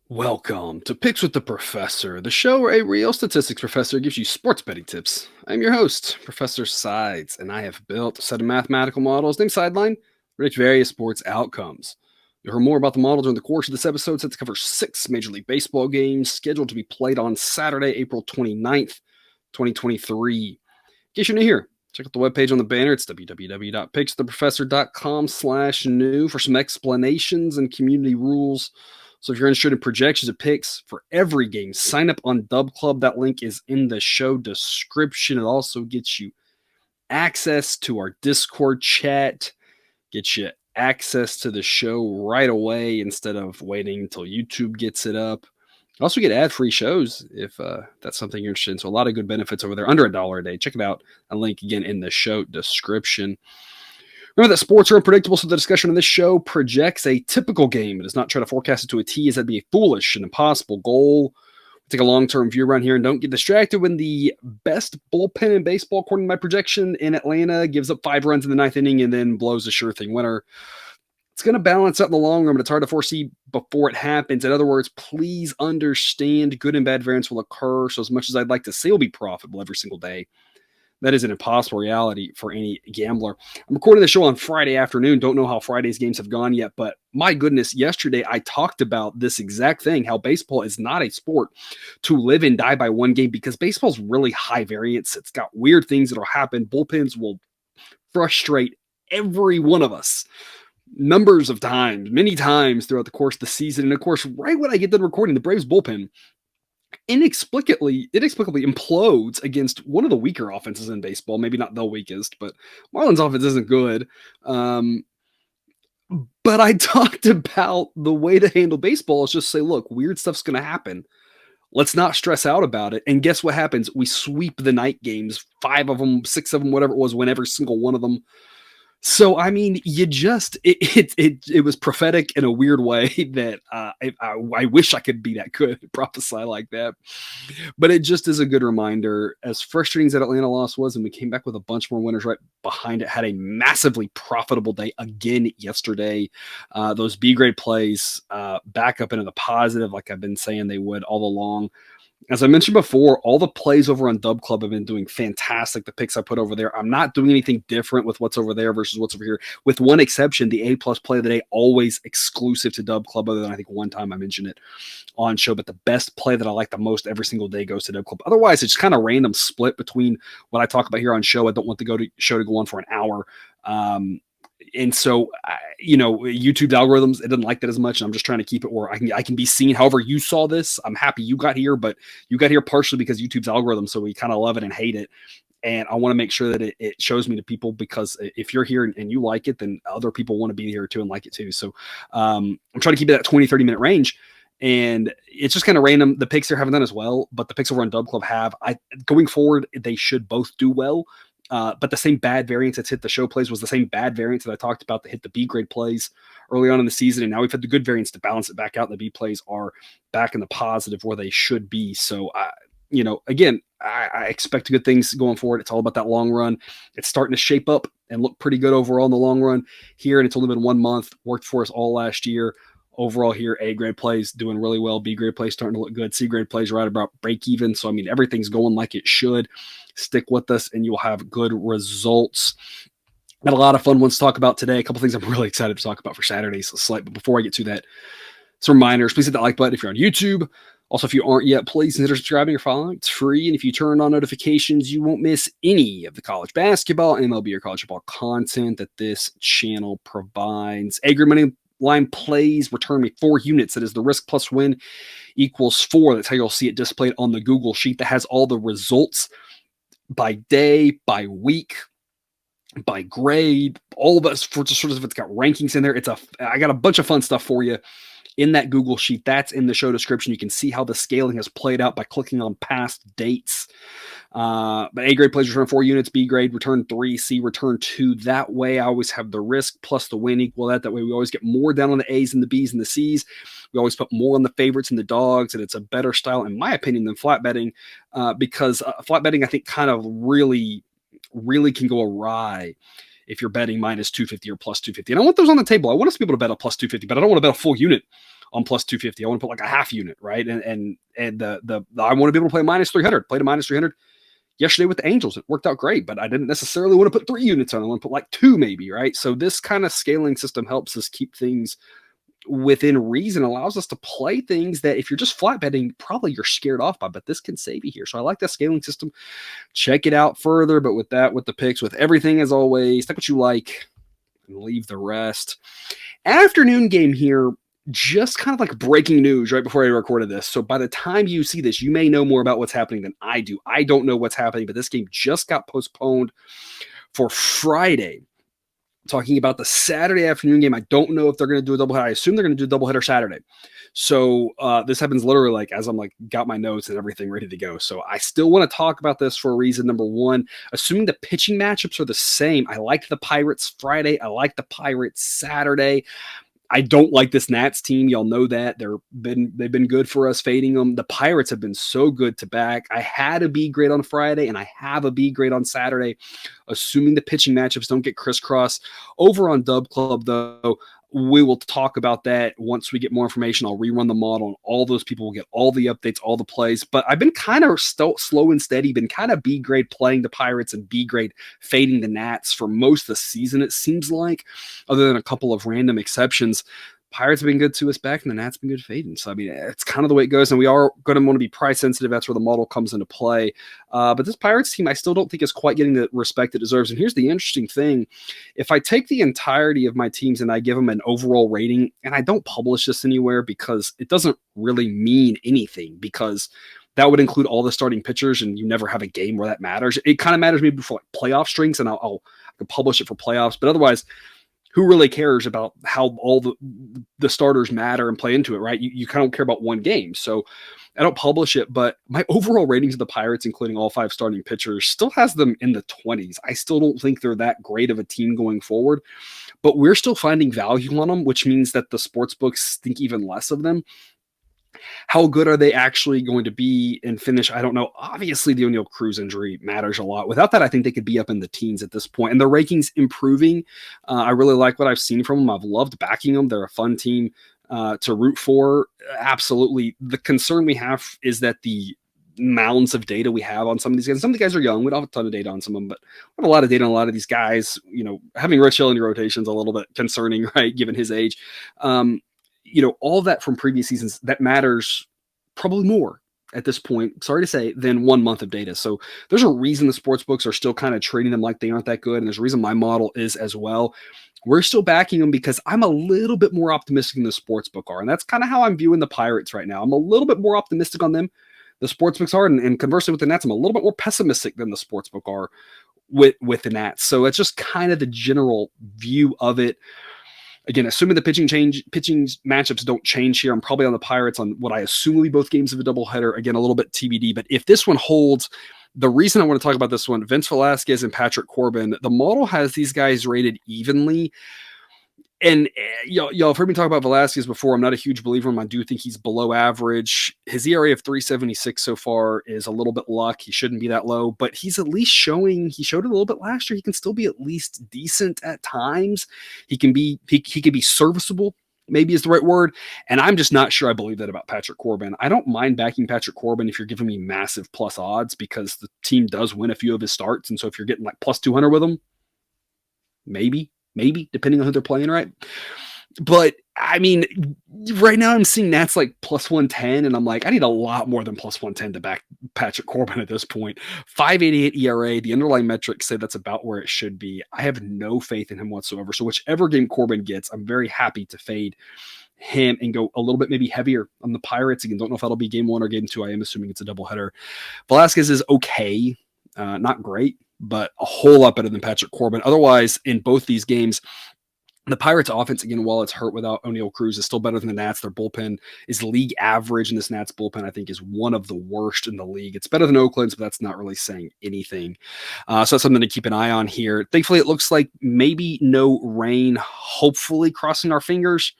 Welcome to Picks with the Professor, the show where a real statistics professor gives you sports betting tips. I'm your host, Professor Sides, and I have built a set of mathematical models named Sideline to predict various sports outcomes. You'll hear more about the model during the course of this episode, set to cover 6 Major League Baseball games scheduled to be played on Saturday, April 29th, 2023. In case you're new here, check out the webpage on the banner. It's www.pickswiththeprofessor.com/new for some explanations and community rules. So if you're interested in projections of picks for every game, sign up on Dub Club. That link is in the show description. It also gets you access to our Discord chat, gets you access to the show right away instead of waiting until YouTube gets it up. You also get ad-free shows if that's something you're interested in. So a lot of good benefits over there, under $1 a day. Check it out. A link again in the show description. Remember that sports are unpredictable, so the discussion on this show projects a typical game. It does not try to forecast it to a T, as that'd be a foolish and impossible goal. We take a long-term view around here and don't get distracted when the best bullpen in baseball, according to my projection, in Atlanta gives up 5 runs in the 9th inning and then blows a sure-thing winner. It's going to balance out in the long run, but it's hard to foresee before it happens. In other words, please understand good and bad variance will occur. So as much as I'd like to say it'll be profitable every single day, that is an impossible reality for any gambler. I'm recording the show on Friday afternoon. Don't know how Friday's games have gone yet, but my goodness, yesterday I talked about this exact thing, how baseball is not a sport to live and die by one game because baseball's really high variance. It's got weird things that'll happen. Bullpens will frustrate every one of us numbers of times, many times throughout the course of the season. And of course, right when I get done recording, the Braves bullpen inexplicably implodes against one of the weaker offenses in baseball. Maybe not the weakest, but Marlins offense isn't good. But I talked about the way to handle baseball is just say, look, weird stuff's going to happen. Let's not stress out about it. And guess what happens? We sweep the night games, 5 of them, 6 of them, whatever it was, win every single one of them. So, I mean, it was prophetic in a weird way that I wish I could be that good, prophesy like that. But it just is a good reminder, as frustrating as that Atlanta loss was, and we came back with a bunch more winners right behind it, had a massively profitable day again yesterday. Those B-grade plays back up into the positive, like I've been saying they would all along. As I mentioned before, all the plays over on Dub Club have been doing fantastic. The picks I put over there, I'm not doing anything different with what's over there versus what's over here, with one exception, the A-plus play of the day, always exclusive to Dub Club, other than I think one time I mentioned it on show. But the best play that I like the most every single day goes to Dub Club. Otherwise, it's kind of random split between what I talk about here on show. I don't want the show to go on for an hour. And so, YouTube's algorithms, it doesn't like that as much. And I'm just trying to keep it where I can be seen. However you saw this, I'm happy you got here, but you got here partially because YouTube's algorithm. So we kind of love it and hate it. And I want to make sure that it shows me to people, because if you're here and you like it, then other people want to be here too and like it too. So I'm trying to keep it at 20, 30 minute range. And it's just kind of random. The picks here haven't done as well, but the picks over on Dub Club have. Going forward, they should both do well. But the same bad variance that's hit the show plays was the same bad variance that I talked about that hit the B-grade plays early on in the season. And now we've had the good variance to balance it back out. And the B plays are back in the positive where they should be. So, again, I expect good things going forward. It's all about that long run. It's starting to shape up and look pretty good overall in the long run here. And it's only been 1 month, worked for us all last year. Overall here, A-grade plays doing really well. B-grade plays starting to look good. C-grade plays right about break even. So, I mean, everything's going like it should. Stick with us and you'll have good results. Got a lot of fun ones to talk about today. A couple things I'm really excited to talk about for Saturday's slate. But before I get to that, some reminders. Please hit that like button if you're on YouTube. Also, if you aren't yet, please consider subscribing or following. It's free. And if you turn on notifications, you won't miss any of the college basketball, MLB, or college football content that this channel provides. A-grade money line plays return me 4 units. That is the risk plus win equals 4. That's how you'll see it displayed on the Google sheet that has all the results by day, by week, by grade, all of us for just sort of, it's got rankings in there. I got a bunch of fun stuff for you in that Google sheet. That's in the show description. You can see how the scaling has played out by clicking on past dates. But A-grade plays return 4 units, B-grade return 3, C return 2. That way I always have the risk plus the win equal that. That way we always get more down on the A's and the B's and the C's. We always put more on the favorites and the dogs, and it's a better style, in my opinion, than flat betting, because flat betting, I think, kind of really really can go awry if you're betting minus 250 or plus 250. And I want those on the table. I want us to be able to bet a plus 250, but I don't want to bet a full unit on plus 250. I want to put like a half unit, right? And the I want to be able to play minus 300. Played a minus 300 yesterday with the Angels. It worked out great, but I didn't necessarily want to put 3 units on. I want to put like 2 maybe, right? So this kind of scaling system helps us keep things within reason, allows us to play things that if you're just flat betting, probably you're scared off by, but this can save you here. So I like that scaling system. Check it out further. But with that, with the picks, with everything as always, take what you like and leave the rest. Afternoon game here, just kind of like breaking news right before I recorded this. So by the time you see this, you may know more about what's happening than I do. I don't know what's happening, but this game just got postponed for Friday. Talking about the Saturday afternoon game. I don't know if they're going to do a doubleheader. I assume they're going to do a doubleheader Saturday. So this happens literally like as I'm like got my notes and everything ready to go. So I still want to talk about this for a reason. Number one, assuming the pitching matchups are the same. I like the Pirates Friday. I like the Pirates Saturday. I don't like this Nats team. Y'all know that. They've been good for us fading them. The Pirates have been so good to back. I had a B grade on Friday, and I have a B grade on Saturday, assuming the pitching matchups don't get crisscrossed. Over on Dub Club, though, we will talk about that once we get more information. I'll rerun the model, and all those people will get all the updates, all the plays. But I've been kind of slow and steady, been kind of B grade playing the Pirates and B grade fading the Nats for most of the season, it seems like, other than a couple of random exceptions. Pirates have been good to us back, and the Nats have been good fading. So, I mean, it's kind of the way it goes, and we are going to want to be price sensitive. That's where the model comes into play. But this Pirates team, I still don't think is quite getting the respect it deserves. And here's the interesting thing. If I take the entirety of my teams and I give them an overall rating, and I don't publish this anywhere because it doesn't really mean anything, because that would include all the starting pitchers, and you never have a game where that matters. It kind of matters maybe for like playoff strings, and I can publish it for playoffs. But otherwise, who really cares about how all the starters matter and play into it, right? You kind of don't care about one game. So I don't publish it, but my overall ratings of the Pirates, including all 5 starting pitchers, still has them in the 20s. I still don't think they're that great of a team going forward, but we're still finding value on them, which means that the sports books think even less of them. How good are they actually going to be and finish? I don't know. Obviously, the O'Neal Cruz injury matters a lot. Without that, I think they could be up in the teens at this point. And the rankings improving. I really like what I've seen from them. I've loved backing them. They're a fun team to root for. Absolutely. The concern we have is that the mounds of data we have on some of these guys. Some of the guys are young. We don't have a ton of data on some of them, but we have a lot of data on a lot of these guys. You know, having Rich Hill in your rotation is a little bit concerning, right? Given his age. All that from previous seasons, that matters probably more at this point, sorry to say, than 1 month of data. So there's a reason the sports books are still kind of treating them like they aren't that good. And there's a reason my model is as well. We're still backing them because I'm a little bit more optimistic than the sports book are. And that's kind of how I'm viewing the Pirates right now. I'm a little bit more optimistic on them. The sports books are, and conversely with the Nats, I'm a little bit more pessimistic than the sports book are with the Nats. So it's just kind of the general view of it. Again, assuming the pitching matchups don't change here, I'm probably on the Pirates on what I assume will be both games of a doubleheader. Again, a little bit TBD. But if this one holds, the reason I want to talk about this one, Vince Velasquez and Patrick Corbin, the model has these guys rated evenly. And y'all have heard me talk about Velasquez before. I'm not a huge believer in him. I do think he's below average. His ERA of 3.76 so far is a little bit luck. He shouldn't be that low, but he's at least showing, he showed it a little bit last year. He can still be at least decent at times. He can be serviceable, maybe is the right word. And I'm just not sure I believe that about Patrick Corbin. I don't mind backing Patrick Corbin if you're giving me massive plus odds, because the team does win a few of his starts. And so if you're getting like plus 200 with him, maybe, depending on who they're playing, right? But I mean, right now I'm seeing Nats like plus 110, and I'm like, I need a lot more than plus 110 to back Patrick Corbin at this point. 5.88 ERA, the underlying metrics say that's about where it should be. I have no faith in him whatsoever. So whichever game Corbin gets, I'm very happy to fade him and go a little bit maybe heavier on the Pirates. Again, don't know if that'll be game 1 or game 2. I am assuming it's a doubleheader. Velasquez is okay, not great, but a whole lot better than Patrick Corbin. Otherwise, in both these games, the Pirates offense, again, while it's hurt without O'Neal Cruz, is still better than the Nats. Their bullpen is league average, and this Nats bullpen, I think, is one of the worst in the league. It's better than Oakland's, but that's not really saying anything. So that's something to keep an eye on here. Thankfully, it looks like maybe no rain, hopefully, crossing our fingers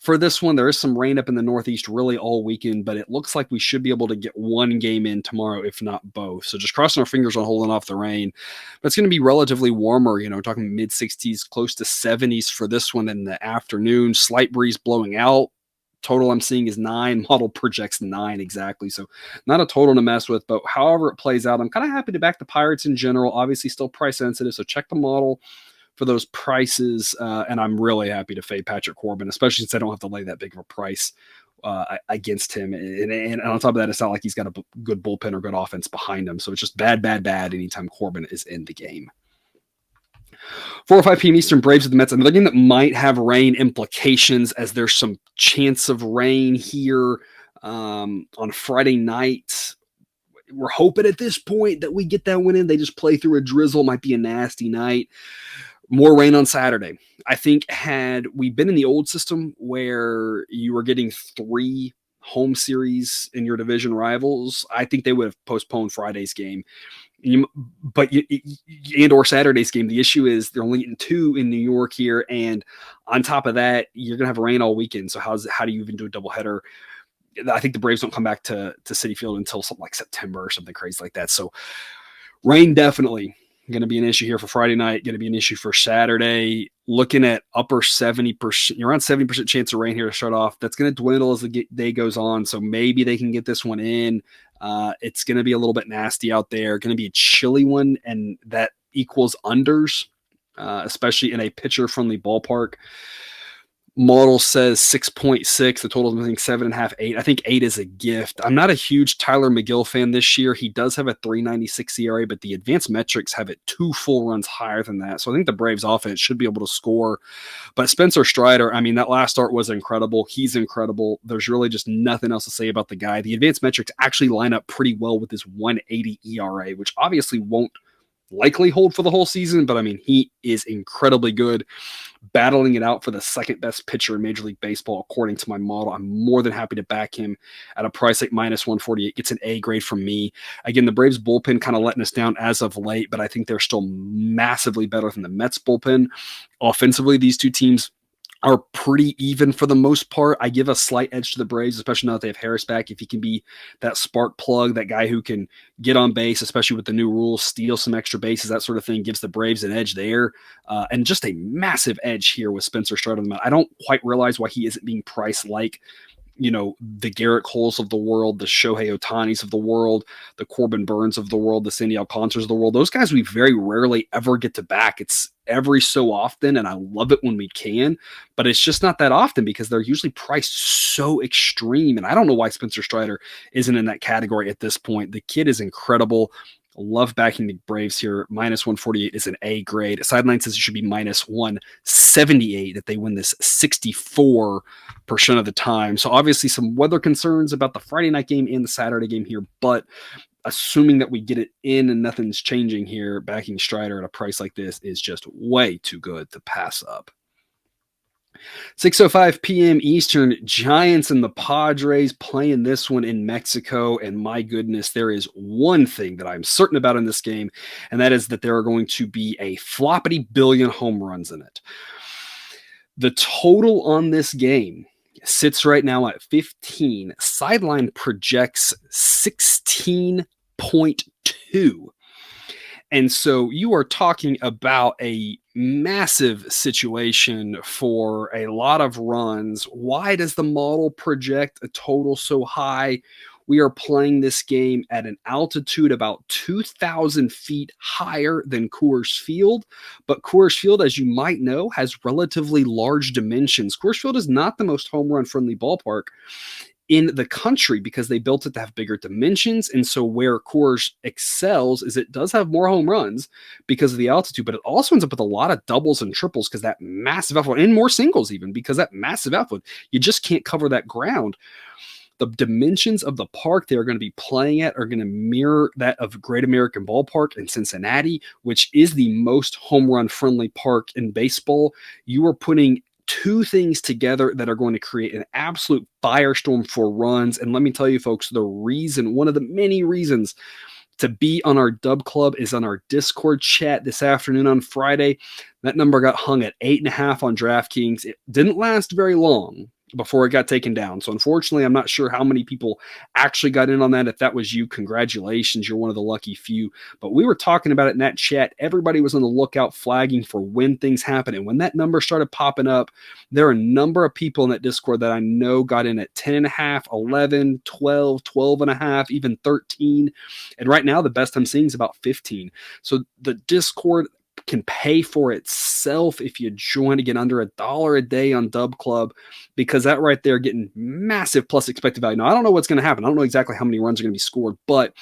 for this one. There is some rain up in the Northeast really all weekend, but it looks like we should be able to get one game in tomorrow, if not both. So just crossing our fingers on holding off the rain. But it's going to be relatively warmer, talking mid 60s, close to 70s for this one in the afternoon. Slight breeze blowing out. Total I'm seeing is 9. Model projects 9 exactly. So not a total to mess with, but however it plays out, I'm kind of happy to back the Pirates in general. Obviously still price sensitive, so check the model for those prices. And I'm really happy to fade Patrick Corbin, especially since I don't have to lay that big of a price against him. And on top of that, it's not like he's got a good bullpen or good offense behind him. So it's just bad anytime Corbin is in the game. 4 or 5 p.m. Eastern, Braves with the Mets. Another game that might have rain implications, as there's some chance of rain here on Friday night. We're hoping at this point that we get that win in. They just play through a drizzle. Might be a nasty night. More rain on Saturday. I think had we been in the old system where you were getting 3 home series in your division rivals, I think they would have postponed Friday's game. Or Saturday's game. The issue is they're only getting 2 in New York here, and on top of that, you're gonna have rain all weekend. So how do you even do a doubleheader? I think the Braves don't come back to Citi Field until something like September or something crazy like that. So rain definitely going to be an issue here for Friday night. Going to be an issue for Saturday. Looking at upper 70%, around 70% chance of rain here to start off. That's going to dwindle as the day goes on. So maybe they can get this one in. It's going to be a little bit nasty out there. Going to be a chilly one, and that equals unders, especially in a pitcher-friendly ballpark. Model says 6.6. The total is, I think, 7.5, 8. I think 8 is a gift. I'm not a huge Tyler McGill fan this year. He does have a 3.96 ERA, but the advanced metrics have it 2 full runs higher than that. So I think the Braves offense should be able to score. But Spencer Strider, I mean, that last start was incredible. He's incredible. There's really just nothing else to say about the guy. The advanced metrics actually line up pretty well with his 1.80 ERA, which obviously won't likely hold for the whole season, but I mean, he is incredibly good, battling it out for the second best pitcher in Major League Baseball, according to my model. I'm more than happy to back him at a price like -148. Gets an A grade from me. Again, the Braves bullpen kind of letting us down as of late, but I think they're still massively better than the Mets bullpen. Offensively, these two teams are pretty even for the most part. I give a slight edge to the Braves, especially now that they have Harris back. If he can be that spark plug, that guy who can get on base, especially with the new rules, steal some extra bases, that sort of thing, gives the Braves an edge there. And just a massive edge here with Spencer Strider on the mound. I don't quite realize why he isn't being priced like, the Garrett Coles of the world, the Shohei Ohtanis of the world, the Corbin Burns of the world, the Sandy Alcantars of the world. Those guys we very rarely ever get to back. It's every so often, and I love it when we can, but it's just not that often because they're usually priced so extreme. And I don't know why Spencer Strider isn't in that category at this point. The kid is incredible. Love backing the Braves here. -148 is an A grade. Sideline says it should be -178, that they win this 64% of the time. So obviously some weather concerns about the Friday night game and the Saturday game here, but assuming that we get it in and nothing's changing here, backing Strider at a price like this is just way too good to pass up. 6:05 p.m. Eastern, Giants and the Padres playing this one in Mexico. And my goodness, there is one thing that I'm certain about in this game, and that is that there are going to be a floppity billion home runs in it. The total on this game sits right now at 15. Sideline projects 16.2. And so you are talking about a massive situation for a lot of runs. Why does the model project a total so high? We are playing this game at an altitude about 2,000 feet higher than Coors Field. But Coors Field, as you might know, has relatively large dimensions. Coors Field is not the most home run friendly ballpark in the country because they built it to have bigger dimensions. And so where Coors excels is it does have more home runs because of the altitude, but it also ends up with a lot of doubles and triples because that massive outfield, and more singles even, because that massive outfield, you just can't cover that ground. The dimensions of the park they're going to be playing at are going to mirror that of Great American Ballpark in Cincinnati, which is the most home run friendly park in baseball. You are putting two things together that are going to create an absolute firestorm for runs. And let me tell you, folks, one of the many reasons to be on our Dub Club is on our Discord chat this afternoon on Friday. That number got hung at 8.5 on DraftKings. It didn't last very long, before it got taken down. So unfortunately, I'm not sure how many people actually got in on that. If that was you, congratulations. You're one of the lucky few. But we were talking about it in that chat. Everybody was on the lookout flagging for when things happen. And when that number started popping up, there are a number of people in that Discord that I know got in at 10 and a half, 11, 12, 12 and a half, even 13. And right now, the best I'm seeing is about 15. So the Discord can pay for itself if you join to get under $1 a day on Dub Club, because that right there getting massive plus expected value. Now, I don't know what's going to happen. I don't know exactly how many runs are going to be scored, but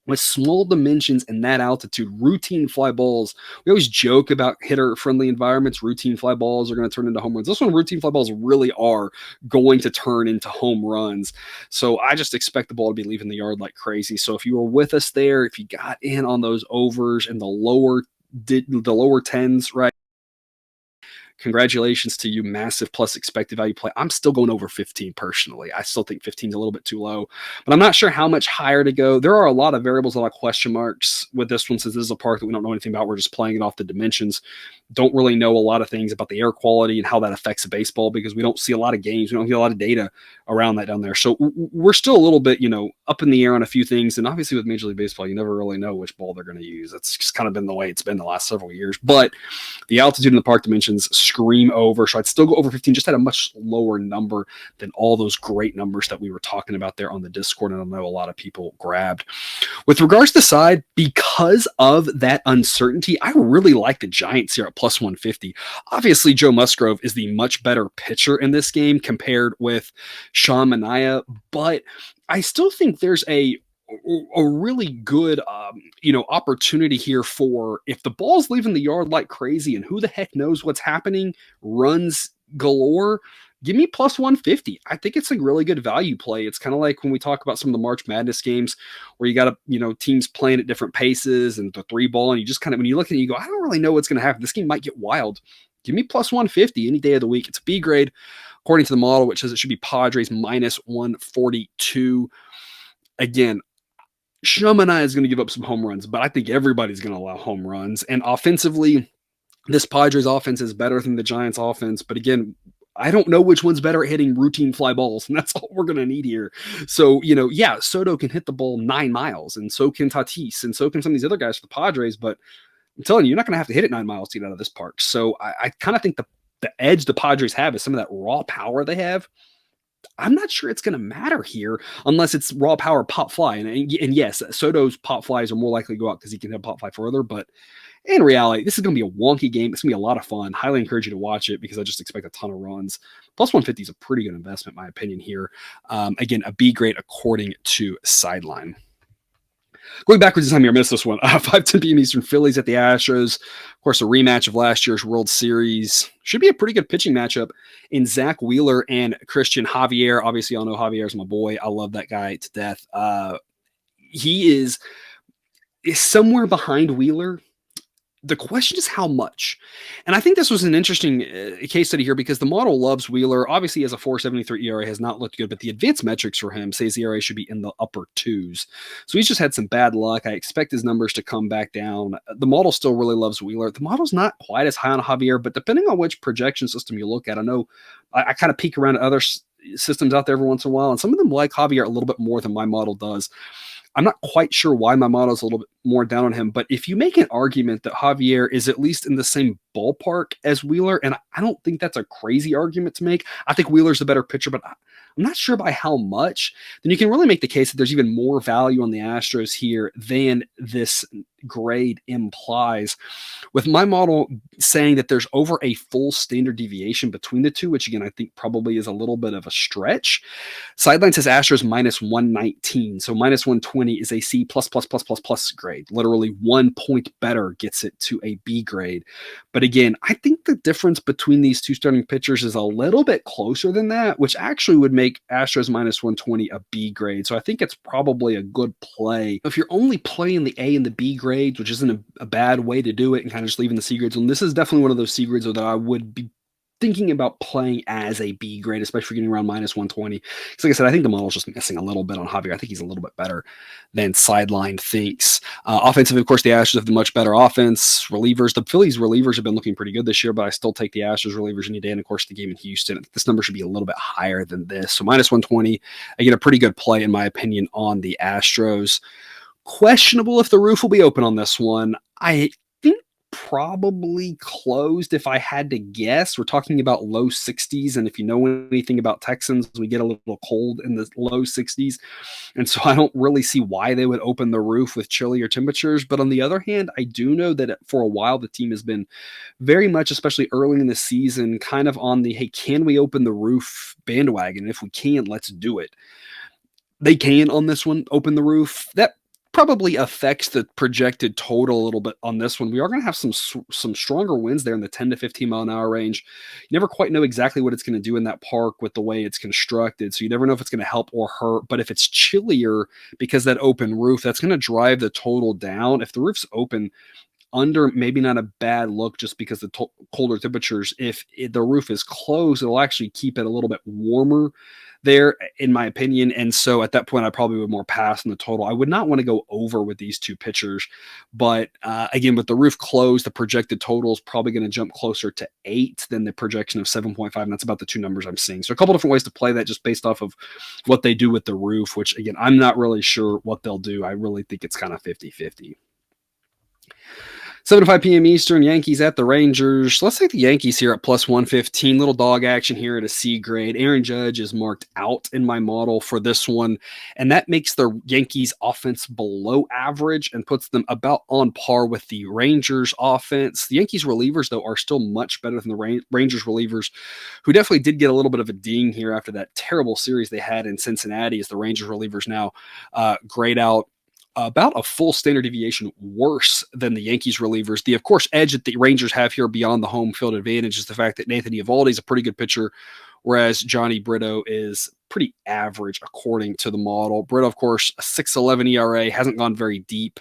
with small dimensions and that altitude, routine fly balls, we always joke about hitter friendly environments. Routine fly balls are going to turn into home runs. This one, routine fly balls really are going to turn into home runs. So I just expect the ball to be leaving the yard like crazy. So if you were with us there, if you got in on those overs and the lower tens, right? Congratulations to you. Massive plus expected value play. I'm still going over 15 personally. I still think 15 is a little bit too low, but I'm not sure how much higher to go. There are a lot of variables, a lot of question marks with this one, since this is a park that we don't know anything about. We're just playing it off the dimensions. Don't really know a lot of things about the air quality and how that affects the baseball, because we don't see a lot of games. We don't get a lot of data around that down there. So we're still a little bit, up in the air on a few things. And obviously with Major League Baseball, you never really know which ball they're going to use. That's just kind of been the way it's been the last several years. But the altitude in the park dimensions scream over. So I'd still go over 15, just at a much lower number than all those great numbers that we were talking about there on the Discord. And I know a lot of people grabbed. With regards to the side, because of that uncertainty, I really like the Giants here at plus 150. Obviously, Joe Musgrove is the much better pitcher in this game compared with Sean Manaea, but I still think there's a really good opportunity here for, if the ball's leaving the yard like crazy and who the heck knows what's happening, runs galore, give me plus 150. I think it's a really good value play. It's kind of like when we talk about some of the March Madness games where you got teams playing at different paces and the three ball, and you just kind of, when you look at it, you go, I don't really know what's going to happen. This game might get wild. Give me plus 150 any day of the week. It's a B grade according to the model, which says it should be Padres minus 142. Again, Manaea is going to give up some home runs, but I think everybody's going to allow home runs. And offensively, this Padres offense is better than the Giants offense. But again, I don't know which one's better at hitting routine fly balls, and that's all we're going to need here. So, Soto can hit the ball 9 miles, and so can Tatis, and so can some of these other guys for the Padres. But I'm telling you, you're not going to have to hit it 9 miles to get out of this park. So I kind of think the edge the Padres have is some of that raw power they have. I'm not sure it's going to matter here unless it's raw power pop fly. And yes, Soto's pop flies are more likely to go out because he can hit pop fly further. But in reality, this is going to be a wonky game. It's going to be a lot of fun. Highly encourage you to watch it because I just expect a ton of runs. Plus 150 is a pretty good investment, in my opinion, here. Again, a B grade according to Sideline. Going backwards this time here, I missed this one. 5:10 p.m. Eastern, Phillies at the Astros. Of course, a rematch of last year's World Series. Should be a pretty good pitching matchup in Zach Wheeler and Christian Javier. Obviously, y'all know Javier's my boy. I love that guy to death. He is somewhere behind Wheeler. The question is how much. And I think this was an interesting case study here because the model loves Wheeler. Obviously, he has a 4.73 ERA, has not looked good, but the advanced metrics for him say his ERA should be in the upper twos. So he's just had some bad luck. I expect his numbers to come back down. The model still really loves Wheeler. The model's not quite as high on Javier, but depending on which projection system you look at, I know I kind of peek around at other systems out there every once in a while, and some of them like Javier a little bit more than my model does. I'm not quite sure why my model is a little bit more down on him, but if you make an argument that Javier is at least in the same ballpark as Wheeler, and I don't think that's a crazy argument to make. I think Wheeler's a better pitcher, but I'm not sure by how much. Then you can really make the case that there's even more value on the Astros here than this grade implies. With my model saying that there's over a full standard deviation between the two, which again, I think probably is a little bit of a stretch. Sideline says Astros minus 119. So minus 120 is a C plus grade. Literally 1 point better gets it to a B grade. But again, I think the difference between these two starting pitchers is a little bit closer than that, which actually would make Astros minus 120 a B grade. So I think it's probably a good play. If you're only playing the A and the B grades, which isn't a bad way to do it, and kind of just leaving the C grades on, this is definitely one of those C grades that I would be thinking about playing as a B grade, especially for getting around -120. Because like I said, I think the model's just missing a little bit on Javier. I think he's a little bit better than Sideline thinks. Offensive, of course, the Astros have the much better offense. Relievers, the Phillies relievers have been looking pretty good this year, but I still take the Astros relievers any day. And of course, the game in Houston, this number should be a little bit higher than this. So -120, I get a pretty good play, in my opinion, on the Astros. Questionable if the roof will be open on this one. I think probably closed if I had to guess. We're talking about low 60s. And if you know anything about Texans, we get a little cold in the low 60s. And so I don't really see why they would open the roof with chillier temperatures. But on the other hand, I do know that for a while, the team has been very much, especially early in the season, kind of on the, hey, can we open the roof bandwagon? If we can, let's do it. They can on this one open the roof. That probably affects the projected total a little bit on this one. We are going to have some stronger winds there in the 10 to 15 mile an hour range. You never quite know exactly what it's going to do in that park with the way it's constructed. So you never know if it's going to help or hurt. But if it's chillier because that open roof, that's going to drive the total down. If the roof's open, under, maybe not a bad look just because the colder temperatures. If the roof is closed, it'll actually keep it a little bit warmer there, in my opinion. And so at that point, I probably would more pass on the total. I would not want to go over with these two pitchers. But again, with the roof closed, the projected total is probably going to jump closer to 8 than the projection of 7.5. And that's about the two numbers I'm seeing. So a couple different ways to play that just based off of what they do with the roof, which again, I'm not really sure what they'll do. I really think it's kind of 50-50. 7 to 5 p.m. Eastern, Yankees at the Rangers. Let's take the Yankees here at +115. Little dog action here at a C grade. Aaron Judge is marked out in my model for this one, and that makes the Yankees offense below average and puts them about on par with the Rangers offense. The Yankees relievers, though, are still much better than the Rangers relievers, who definitely did get a little bit of a ding here after that terrible series they had in Cincinnati, as the Rangers relievers now grade out about a full standard deviation worse than the Yankees relievers. The, of course, edge that the Rangers have here beyond the home field advantage is the fact that Nathan Eovaldi is a pretty good pitcher, whereas Johnny Brito is pretty average according to the model. Brito, of course, a 6.11 ERA, hasn't gone very deep.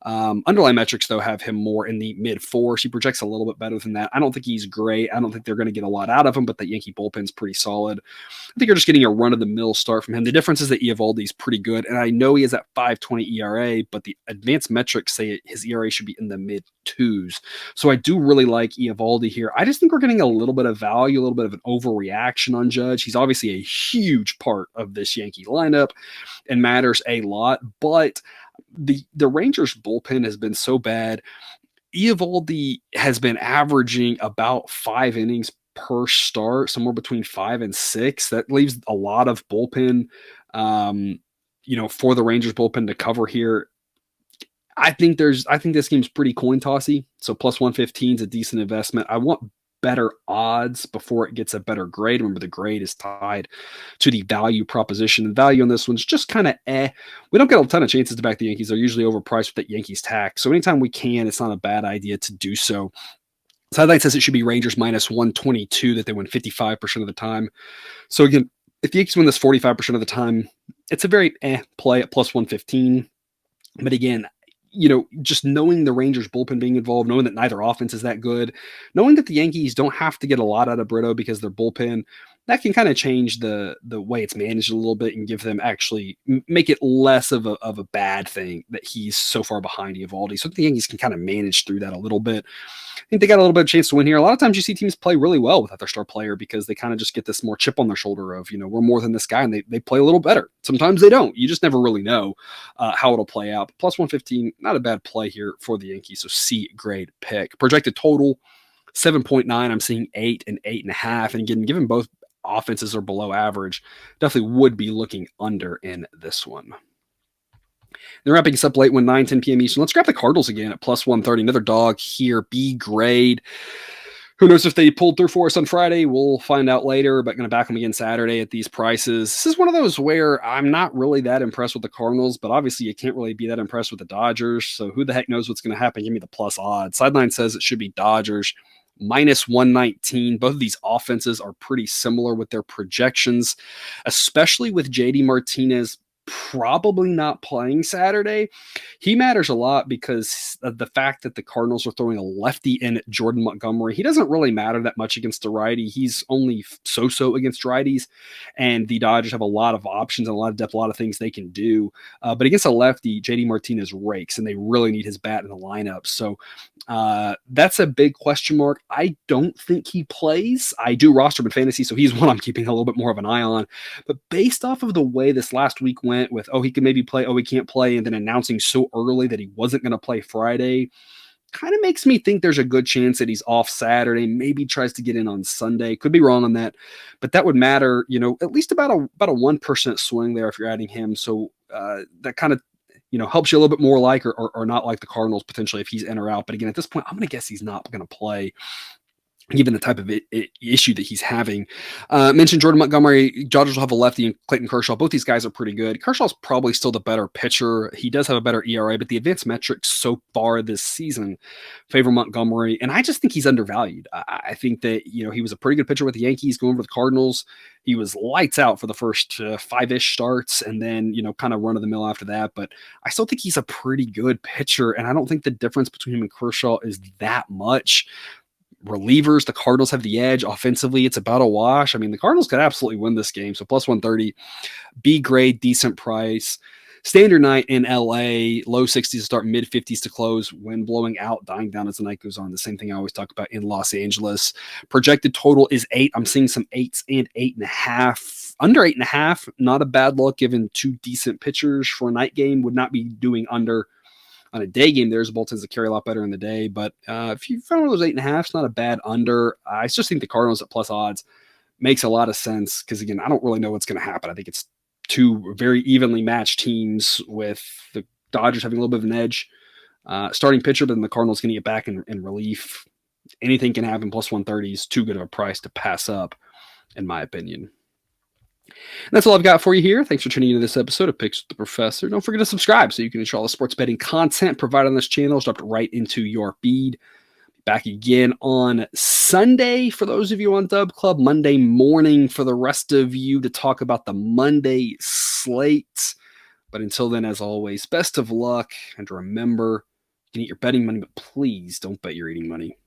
Underlying metrics, though, have him more in the mid-4s. He projects a little bit better than that. I don't think he's great. I don't think they're going to get a lot out of him, but the Yankee bullpen's pretty solid. I think you're just getting a run-of-the-mill start from him. The difference is that Eovaldi's pretty good, and I know he has that 5.20 ERA, but the advanced metrics say his ERA should be in the mid-2s. So I do really like Eovaldi here. I just think we're getting a little bit of value, a little bit of an overreaction on Judge. He's obviously a huge part of this Yankee lineup and matters a lot, but the Rangers bullpen has been so bad. Eovaldi has been averaging about 5 innings per start, somewhere between 5 and 6. That leaves a lot of bullpen, for the Rangers bullpen to cover here. I think this game's pretty coin tossy. So +115 is a decent investment. I want better odds before it gets a better grade. Remember, the grade is tied to the value proposition. The value on this one's just kind of We don't get a ton of chances to back the Yankees. They're usually overpriced with that Yankees tax. So anytime we can, it's not a bad idea to do so. Sideline says it should be Rangers -122, that they win 55% of the time. So again, if the Yankees win this 45% of the time, it's a very play at +115. But again, just knowing the Rangers bullpen being involved, knowing that neither offense is that good, knowing that the Yankees don't have to get a lot out of Brito because their bullpen, that can kind of change the way it's managed a little bit and give them actually make it less of a bad thing that he's so far behind Eovaldi. So the Yankees can kind of manage through that a little bit. I think they got a little bit of chance to win here. A lot of times you see teams play really well without their star player because they kind of just get this more chip on their shoulder of, we're more than this guy, and they play a little better. Sometimes they don't. You just never really know how it'll play out. But +115, not a bad play here for the Yankees. So C grade pick. Projected total 7.9. I'm seeing 8 and 8.5. And again, given both offenses are below average, definitely would be looking under in this one. They're wrapping us up late one, 9, 10 p.m. Eastern. Let's grab the Cardinals again at +130. Another dog here, B grade. Who knows if they pulled through for us on Friday? We'll find out later, but going to back them again Saturday at these prices. This is one of those where I'm not really that impressed with the Cardinals, but obviously you can't really be that impressed with the Dodgers. So who the heck knows what's going to happen? Give me the plus odds. Sideline says it should be Dodgers -119. Both of these offenses are pretty similar with their projections, especially with JD Martinez probably not playing Saturday. He matters a lot because of the fact that the Cardinals are throwing a lefty in at Jordan Montgomery. He doesn't really matter that much against the righty. He's only so-so against righties, and the Dodgers have a lot of options and a lot of depth, a lot of things they can do. But against a lefty, JD Martinez rakes, and they really need his bat in the lineup. So that's a big question mark. I don't think he plays. I do roster him in fantasy, so he's one I'm keeping a little bit more of an eye on. But based off of the way this last week went with, oh, he can maybe play, oh, he can't play, and then announcing so early that he wasn't going to play Friday, kind of makes me think there's a good chance that he's off Saturday, maybe tries to get in on Sunday. Could be wrong on that, but that would matter, at least about a 1% swing there if you're adding him. So that kind of helps you a little bit more like or not like the Cardinals potentially if he's in or out. But again, at this point, I'm going to guess he's not going to play given the type of issue that he's having. Mentioned Jordan Montgomery. Dodgers will have a lefty and Clayton Kershaw. Both these guys are pretty good. Kershaw's probably still the better pitcher. He does have a better ERA, but the advanced metrics so far this season favor Montgomery, and I just think he's undervalued. I think that, he was a pretty good pitcher with the Yankees going over the Cardinals. He was lights out for the first 5-ish starts and then, kind of run of the mill after that. But I still think he's a pretty good pitcher, and I don't think the difference between him and Kershaw is that much. Relievers, the Cardinals have the edge. Offensively, it's about a wash. I mean, the Cardinals could absolutely win this game. So plus 130, B grade, decent price. Standard night in LA, low 60s to start, mid 50s to close. Wind blowing out, dying down as the night goes on. The same thing I always talk about in Los Angeles. Projected total is 8. I'm seeing some 8s and 8.5. Under 8.5, not a bad look given two decent pitchers for a night game. Would not be doing under. On a day game, there's bull tends to carry a lot better in the day. But if you found one of those 8.5, it's not a bad under. I just think the Cardinals at plus odds makes a lot of sense because, again, I don't really know what's going to happen. I think it's two very evenly matched teams with the Dodgers having a little bit of an edge. Starting pitcher, then the Cardinals going to get back in relief. Anything can happen. Plus 130 is too good of a price to pass up, in my opinion. And that's all I've got for you here. Thanks for tuning into this episode of Picks with the Professor. Don't forget to subscribe so you can enjoy all the sports betting content provided on this channel. It's dropped right into your feed. Back again on Sunday for those of you on Dub Club, Monday morning for the rest of you to talk about the Monday slate. But until then, as always, best of luck. And remember, you can eat your betting money, but please don't bet your eating money.